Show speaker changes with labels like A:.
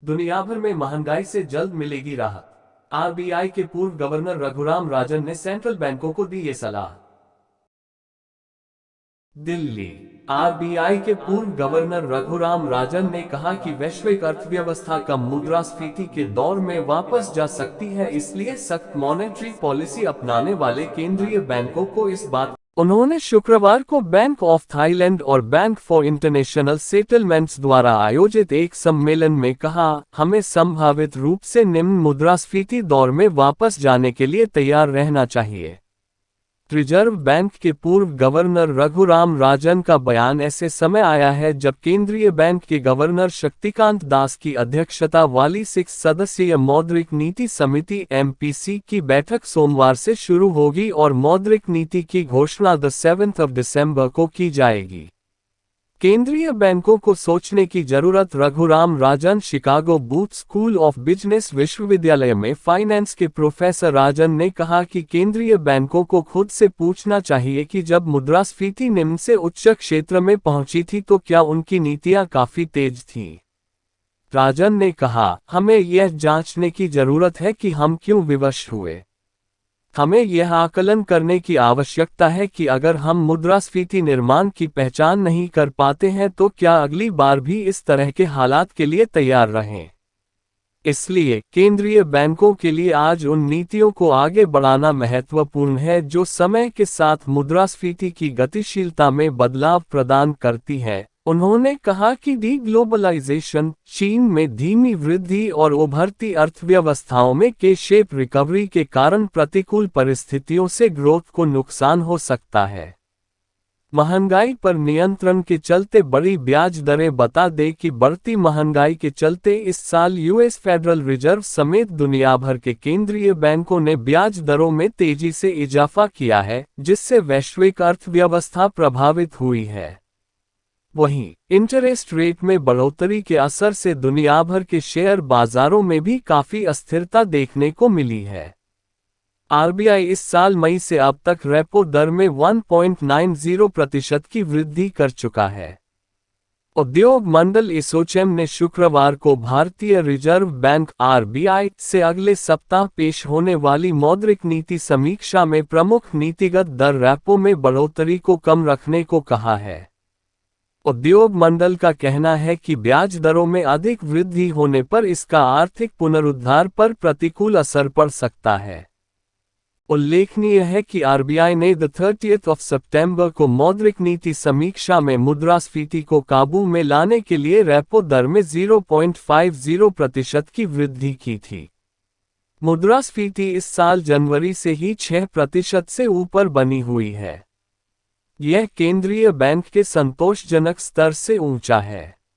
A: दुनिया भर में महंगाई से जल्द मिलेगी राहत। आरबीआई के पूर्व गवर्नर रघुराम राजन ने सेंट्रल बैंकों को दी ये सलाह। दिल्ली। आरबीआई के पूर्व गवर्नर रघुराम राजन ने कहा कि वैश्विक अर्थव्यवस्था कम मुद्रास्फीति के दौर में वापस जा सकती है, इसलिए सख्त मॉनेटरी पॉलिसी अपनाने वाले केंद्रीय बैंकों को इस बात। उन्होंने शुक्रवार को बैंक ऑफ थाईलैंड और बैंक फॉर इंटरनेशनल सेटलमेंट्स द्वारा आयोजित एक सम्मेलन में कहा, हमें संभावित रूप से निम्न मुद्रास्फीति दौर में वापस जाने के लिए तैयार रहना चाहिए। रिजर्व बैंक के पूर्व गवर्नर रघुराम राजन का बयान ऐसे समय आया है जब केंद्रीय बैंक के गवर्नर शक्तिकांत दास की अध्यक्षता वाली 6 सदस्यीय मौद्रिक नीति समिति (एमपीसी) की बैठक सोमवार से शुरू होगी और मौद्रिक नीति की घोषणा 7 दिसंबर को की जाएगी। केंद्रीय बैंकों को सोचने की जरूरत। Raghuram Rajan Chicago Booth School of Business विश्वविद्यालय में फाइनेंस के प्रोफेसर राजन ने कहा कि केंद्रीय बैंकों को खुद से पूछना चाहिए कि जब मुद्रास्फीति निम्न से उच्च क्षेत्र में पहुंची थी तो क्या उनकी नीतियां काफी तेज थीं। राजन ने कहा, हमें यह जांचने की जरूरत है कि हम क्यों विवश हुए। हमें यह आकलन करने की आवश्यकता है कि अगर हम मुद्रास्फीति निर्माण की पहचान नहीं कर पाते हैं तो क्या अगली बार भी इस तरह के हालात के लिए तैयार रहें। इसलिए केंद्रीय बैंकों के लिए आज उन नीतियों को आगे बढ़ाना महत्वपूर्ण है जो समय के साथ मुद्रास्फीति की गतिशीलता में बदलाव प्रदान करती है। उन्होंने कहा कि डी-ग्लोबलाइजेशन, चीन में धीमी वृद्धि और उभरती अर्थव्यवस्थाओं में के-शेप रिकवरी के कारण प्रतिकूल परिस्थितियों से ग्रोथ को नुकसान हो सकता है। महंगाई पर नियंत्रण के चलते बड़ी ब्याज दरें। बता दें कि बढ़ती महंगाई के चलते इस साल यूएस फेडरल रिजर्व समेत दुनिया भर के केंद्रीय बैंकों ने ब्याज दरों में तेजी से इजाफा किया है, जिससे वैश्विक अर्थव्यवस्था प्रभावित हुई है। वहीं इंटरेस्ट रेट में बढ़ोतरी के असर से दुनिया भर के शेयर बाजारों में भी काफी अस्थिरता देखने को मिली है। आरबीआई इस साल मई से अब तक रेपो दर में 1.90% की वृद्धि कर चुका है। उद्योग मंडल एसोचैम ने शुक्रवार को भारतीय रिजर्व बैंक (आरबीआई) से अगले सप्ताह पेश होने वाली मौद्रिक नीति समीक्षा में प्रमुख नीतिगत दर रेपो में बढ़ोतरी को कम रखने को कहा है। उद्योग मंडल का कहना है कि ब्याज दरों में अधिक वृद्धि होने पर इसका आर्थिक पुनरुद्धार पर प्रतिकूल असर पड़ सकता है। उल्लेखनीय है कि आरबीआई ने 30 सितंबर को मौद्रिक नीति समीक्षा में मुद्रास्फीति को काबू में लाने के लिए रेपो दर में 0.50% की वृद्धि की थी। मुद्रास्फीति इस साल जनवरी से ही 6% से ऊपर बनी हुई है। यह केंद्रीय बैंक के संतोषजनक स्तर से ऊंचा है।